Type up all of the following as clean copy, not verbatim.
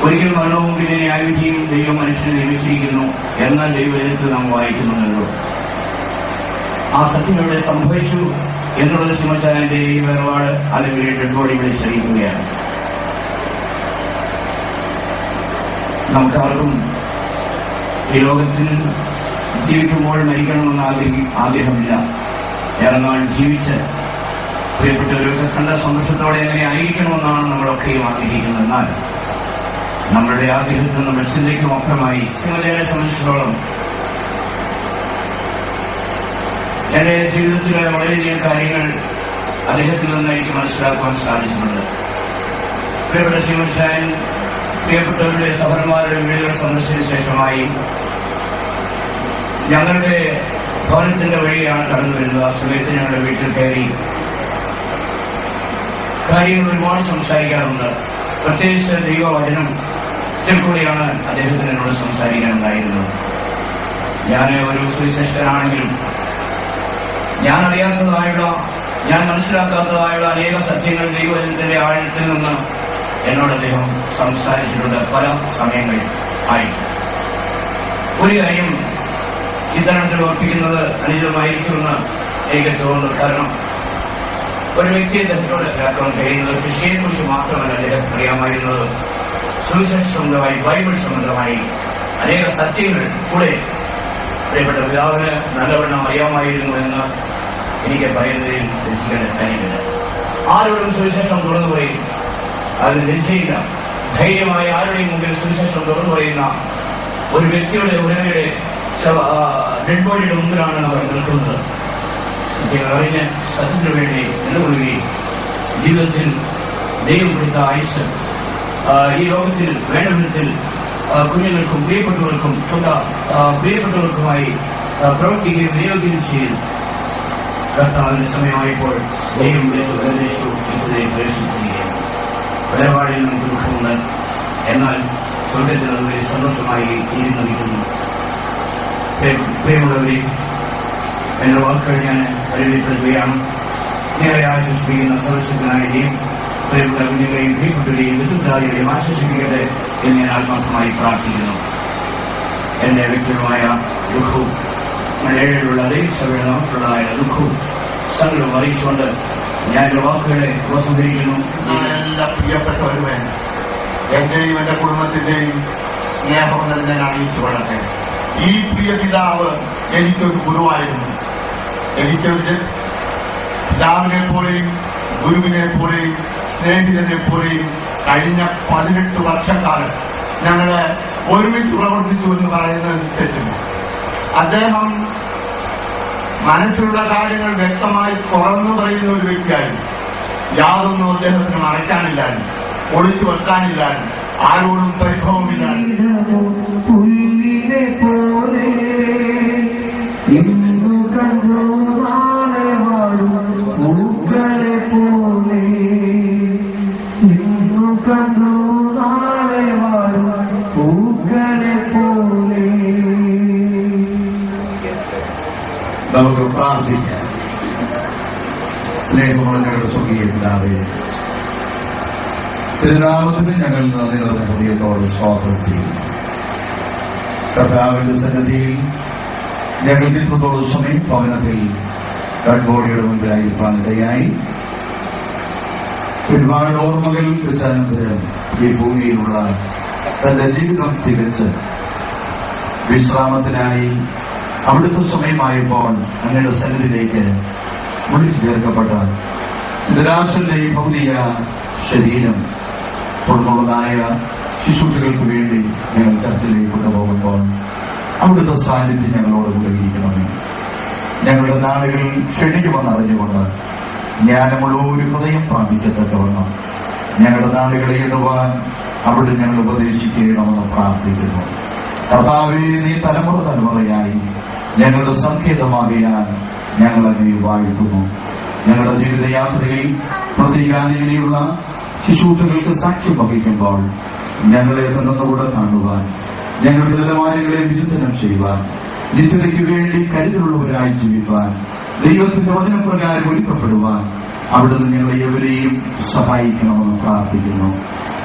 ഒരിക്കൽ മരണവും പിന്നെ ന്യായവിധിയും ദൈവം മനുഷ്യനെ നിയമിച്ചിരിക്കുന്നു എന്നാൽ ദൈവവചനത്തിൽ നാം വായിക്കുന്നുണ്ടല്ലോ. ആ സത്യം ഇവിടെ സംഭവിച്ചു എന്നുള്ളത് ശിവച്ചായന്റെ ഈ വേർപാട് അല്ലെങ്കിൽ ഡെഡ് ബോഡി വിളിച്ചറിയിക്കുകയാണ്. നമുക്കാർക്കും ഈ ലോകത്തിൽ ജീവിക്കുമ്പോൾ മരിക്കണമെന്ന് ആഗ്രഹമില്ല. ഇറങ്ങാൻ ജീവിച്ച് പ്രിയപ്പെട്ടവരൊക്കെ കണ്ട സന്തോഷത്തോടെ എങ്ങനെ ആയിരിക്കണമെന്നാണ് നമ്മളൊക്കെയും ആഗ്രഹിക്കുന്നത്. എന്നാൽ നമ്മളുടെ ആഗ്രഹത്തിൽ നമ്മൾ ചിന്തയ്ക്കും അപ്പുറമായി ശിവജയനെ സംബന്ധിച്ചിടത്തോളം എന്റെ ജീവിതത്തിലെ വളരെയധികം കാര്യങ്ങൾ അദ്ദേഹത്തിൽ നിന്ന് എനിക്ക് മനസ്സിലാക്കുവാൻ സാധിച്ചിട്ടുണ്ട്. പ്രിയപ്പെട്ട ശിവജയൻ പ്രിയപ്പെട്ടവരുടെ സഹോദരന്മാരുടെ വീടുകൾ സന്ദർശിച്ച ശേഷമായി ഞങ്ങളുടെ ഭവനത്തിന്റെ വഴിയാണ് കടന്നു വരുന്നത്. ആ സമയത്ത് ഞങ്ങളുടെ വീട്ടിൽ കയറി കാര്യങ്ങൾ ഒരുപാട് സംസാരിക്കാറുണ്ട്. പ്രത്യേകിച്ച് ദൈവവചനം കൂടിയാണ് അദ്ദേഹത്തിന് എന്നോട് സംസാരിക്കാനുണ്ടായിരുന്നത്. ഞാൻ ഒരു സുവിശേഷകനാണെങ്കിലും ഞാൻ അറിയാത്തതായുള്ള, ഞാൻ മനസ്സിലാക്കാത്തതായുള്ള അനേക സത്യങ്ങൾ ദൈവവചനത്തിന്റെ ആഴത്തിൽ നിന്ന് എന്നോട് അദ്ദേഹം സംസാരിച്ചിട്ടുണ്ട് പല സമയങ്ങളിൽ ആയിട്ട്. ഒരു കാര്യം ഇത്തരണത്തിൽ ഓർപ്പിക്കുന്നത് അനുചിതമായിരിക്കുമെന്ന് എനിക്ക് തോന്നുന്നു. കാരണം ഒരു വ്യക്തിയെ അദ്ദേഹത്തോട് മനസ്സിലാക്കാൻ കഴിയുന്നത് കൃഷിയെക്കുറിച്ച് മാത്രമല്ല അദ്ദേഹത്തിന് അറിയാമായിരുന്നത് സുവിശേഷ സംബന്ധമായി ബൈബിൾ സംബന്ധമായി അനേക സത്യങ്ങൾ കൂടെ പ്രിയപ്പെട്ട പിതാവിന് നല്ലവണ്ണം അറിയാമായിരുന്നു എന്ന് എനിക്ക് പറയുന്നതിൽ രക്ഷിക്കേണ്ട കാര്യമില്ല. ആരോടും സുവിശേഷം തുറന്നു പറയും, അതിന് രക്ഷയില്ല. ധൈര്യമായി ആരുടെയും മുമ്പിൽ സുവിശേഷം തുറന്നു പറയുന്ന ഒരു വ്യക്തിയുടെ ഉടനയുടെ ഡെഡ് ബോഡിയുടെ മുമ്പിലാണ് അവർ നിൽക്കുന്നത്. അറിഞ്ഞ് സത്യത്തിനു വേണ്ടി നിലകൊള്ളുകയും ജീവിതത്തിൽ ദൈവം കൊടുത്ത ആയുസ് ഈ ലോകത്തിൽ വേണ്ട വിധത്തിൽ കുഞ്ഞുങ്ങൾക്കും പ്രിയപ്പെട്ടവർക്കുമായി പ്രവർത്തിക്കുകയും നിയോഗിക്കുകയും ചെയ്തു. കർത്താവിന്റെ സമയമായപ്പോൾ ദൈവം പ്രവേശിക്കുകയാണ്. വേർപാടിൽ നമുക്ക് ദുഃഖമുണ്ട്, എന്നാൽ സ്വർഗത്തിൽ അതുവരെ സന്തോഷമായി ഇരുന്നിരിക്കുന്നു. പ്രിയമുള്ളവരെ, എന്റെ വാക്കുകൾ ഞാൻ പരിമിതപ്പെടുത്തുകയാണ്. നേരെ ആശ്വസിപ്പിക്കുന്ന സർവശക്തനായ പ്രിയപ്പെട്ട കുഞ്ഞുങ്ങളെയും പ്രിയപ്പെട്ടവരെയും വിദ്യുദ്ധാരികളെയും ആശ്വസിപ്പിക്കട്ടെ എന്ന് ഞാൻ ആത്മാർത്ഥമായി പ്രാർത്ഥിക്കുന്നു. എന്റെ വ്യക്തിപരമായ ദുഃഖവും ഏഴിലുള്ള അതേ സഭയുടെ നമുക്കുള്ളതായ ദുഃഖവും സകലവും അറിയിച്ചുകൊണ്ട് ഞാൻ എന്റെ വാക്കുകളെ ഉപസംഹരിക്കുന്നു. എല്ലാ പ്രിയപ്പെട്ടവരുമേ, എന്റെയും എന്റെ കുടുംബത്തിന്റെയും സ്നേഹമെന്നത് ഞാൻ അറിയിച്ചു കൊള്ളട്ടെ. ഈ പ്രിയ പിതാവ് എനിക്കൊരു ഗുരുവായിരുന്നു. എനിക്കൊരു പിതാവിനെ പോലെയും ഗുരുവിനെ പോലെയും സ്നേഹിതനെ പോലെയും കഴിഞ്ഞ 18 വർഷക്കാലം ഞങ്ങള് ഒരുമിച്ച് പ്രവർത്തിച്ചു എന്ന് പറയുന്നത് തെറ്റില്ല. അദ്ദേഹം മനസ്സിലുള്ള കാര്യങ്ങൾ വ്യക്തമായി തുറന്നു പറയുന്ന ഒരു വ്യക്തിയായിരുന്നു. യാതൊന്നും അദ്ദേഹത്തിന് മറയ്ക്കാനില്ലായിരുന്നു, ഒളിച്ചു വെക്കാനില്ലായിരുന്നു, ആരോടും പരിഭവമില്ലായിരുന്നു. നമുക്ക് പ്രാർത്ഥിക്കാം. സ്നേഹമുള്ള ഞങ്ങളുടെ സ്വർഗീയ പിതാവേ, തിരുനാമത്തിന് ഞങ്ങൾ നന്ദി നിറഞ്ഞ ഹൃദയത്തോട് സ്തോത്രം ചെയ്യുന്നു. കർത്താവിന്റെ സന്നിധിയിൽ ഞങ്ങൾക്ക് ഇത്രത്തോളം സമയം ഭവനത്തിൽ ഡെഡ് ബോഡിയുടെ മുൻപിലായിരിക്കാൻ ഇടയായി. ഒരുപാട് ഓർമ്മകൾ വെച്ചാനന്തരം ഈ ഭൂമിയിലുള്ള തന്റെ ജീവിതം തികച്ച് വിശ്രാമത്തിനായി അവിടുത്തെ സമയമായപ്പോൾ അങ്ങയുടെ സന്നിധിയിലേക്ക് വിളിച്ചു ചേർക്കപ്പെട്ട നിരാശന്റെ ഈ ഭൗതിക ശരീരം തുടർന്നുള്ളതായ ശുശ്രൂഷകൾക്ക് വേണ്ടി ഞങ്ങൾ ചർച്ചിലേക്ക് കൊണ്ടുപോകുമ്പോൾ അവിടുത്തെ സാന്നിധ്യം ഞങ്ങളോട് കൂടെ ഇരിക്കണമേ. ഞങ്ങളുടെ നാടുകൾ ക്ഷണിക്കുമെന്ന് അറിഞ്ഞുകൊണ്ട് ജ്ഞാനമുള്ള ഒരു ഹൃദയം പ്രാപിക്കത്തക്കവണ്ണം ഞങ്ങളുടെ നാടുകളെ ഇടുവാൻ അവിടെ ഞങ്ങൾ ഉപദേശിക്കണമെന്ന് പ്രാർത്ഥിക്കുന്നു. കർത്താവേ, നീ തലമുറയായി ഞങ്ങളുടെ സങ്കേതമാകിയാൽ ഞങ്ങളെ നീ വാഴ്ത്തുന്നു. ഞങ്ങളുടെ ജീവിതയാത്രയിൽ പ്രത്യേകാനിങ്ങനെയുള്ള ശുശ്രൂഷകൾക്ക് സാക്ഷ്യം വഹിക്കുമ്പോൾ ഞങ്ങളെ തന്നതുകൂടെ കാണുവാൻ, ഞങ്ങളുടെ നിലവാരങ്ങളെ വിചിന്തനം ചെയ്യുവാൻ, നിത്യതയ്ക്ക് വേണ്ടി കരുതലുള്ളവരായി ജീവിപ്പാൻ, ദൈവത്തിന്റെ വചനപ്രകാരം ഒരുക്കപ്പെടുവാൻ അവിടുന്ന് ഞങ്ങളെ എവരെയും സഹായിക്കണമെന്ന് പ്രാർത്ഥിക്കുന്നു.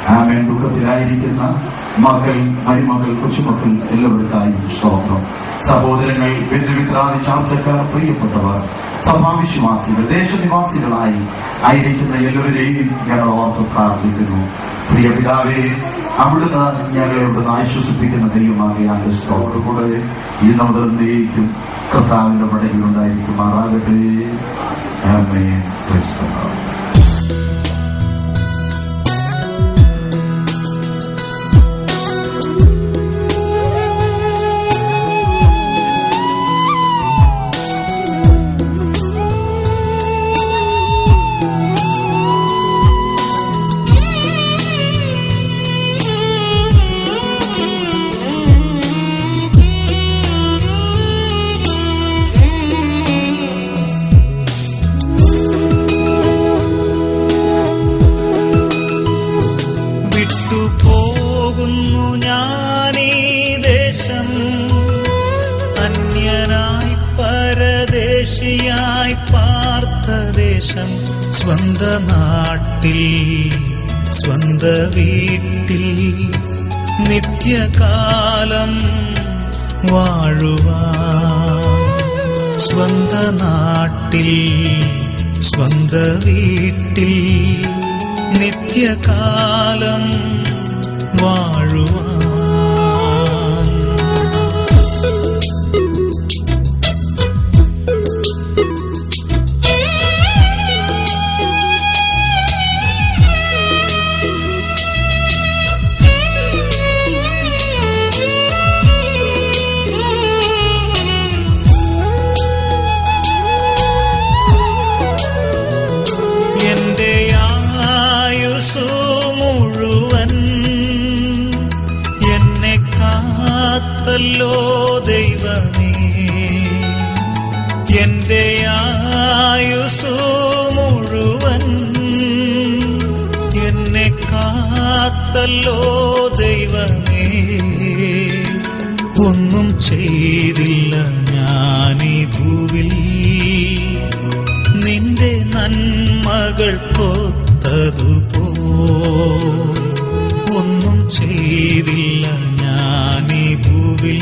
ആമേൻ. ദുഃഖത്തിലായിരിക്കുന്ന മക്കൾ, മരുമക്കൾ, കൊച്ചുമക്കൾ എല്ലാവർക്കായും സ്തോത്രം. സഹോദരങ്ങൾ, ബന്ധുമിത്രാദി ചാർച്ചക്കാർ, പ്രിയപ്പെട്ടവർ, സഭാവിശ്വാസികൾ, ദേശനിവാസികളായി ആയിരിക്കുന്ന എല്ലാവരെയും ഞങ്ങൾ ഓർത്ത് പ്രാർത്ഥിക്കുന്നു. പ്രിയ പിതാവേ, അവിടുന്ന് ഞങ്ങളെ അവിടുന്ന് ആശ്വസിപ്പിക്കുന്ന ദൈവമാകയാൽ സ്തോത്രത്തോടെ ഈ നവതീക്കും കർത്താവിന്റെ പടകിലുണ്ടായിരിക്കുമാറാകട്ടെ. ആമേൻ. Praise the lord. പോകുന്നു ഞാനീ ദേശം, അന്യനായി പരദേശിയായി പാർത്ത ദേശം, സ്വന്ത നാട്ടിൽ സ്വന്ത വീട്ടിൽ നിത്യകാലം വാഴുവാൻ, സ്വന്ത നാട്ടിൽ സ്വന്ത വീട്ടിൽ നിത്യകാലം വാഴുവാൻ. എന്റെ ആയുസ്സു മുഴുവൻ എന്നെ കാത്തല്ലോ ദൈവമേ, എന്റെ ആയുസ്സു മുഴുവൻ എന്നെ കാത്തല്ലോ ദൈവമേ. ഒന്നും ചെയ്തില്ല ഞാനീ ഭൂവിൽ നിന്റെ നന്മകൾ കൊത്തതുപോൽ, ഒന്നും ചെയ്തില്ല ഞാനീ ഭൂവിൽ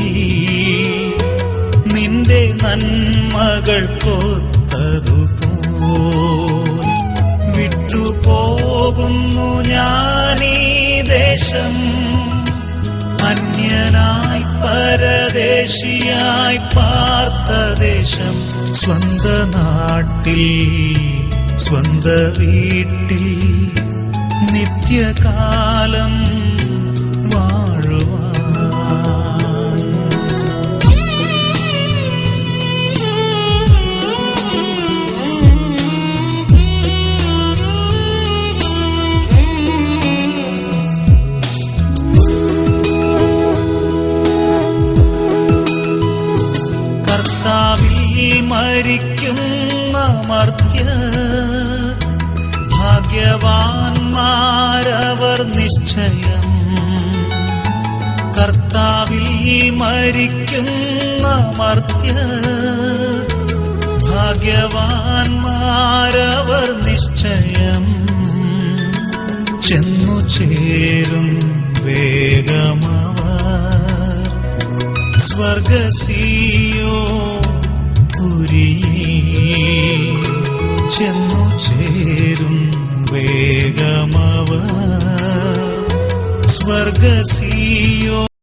നിന്റെ നന്മകൾ കൊത്തതുപോൽ. വിട്ടുപോകുന്നു ഞാനീ ദേശം, അന്യനായി പരദേശിയായി പാർത്ത ദേശം, സ്വന്ത നാട്ടിൽ സ്വന്ത വീട്ടിൽ നിത്യകാലം വാഴുവാൻ. മരിക്കുന്ന മർത്യർ ഭാഗ്യവാന്മാരവർ നിശ്ചയം, കർത്താവിൽ മരിക്കുന്ന മർത്യർ ഭാഗ്യവാന്മാരവർ നിശ്ചയം. ചെന്നു ചേരും വേഗമവർ സ്വർഗസിയോ പുരിയിൽ, ചെന്നു ചേരും വേഗമവർ സ്വർഗസിയോ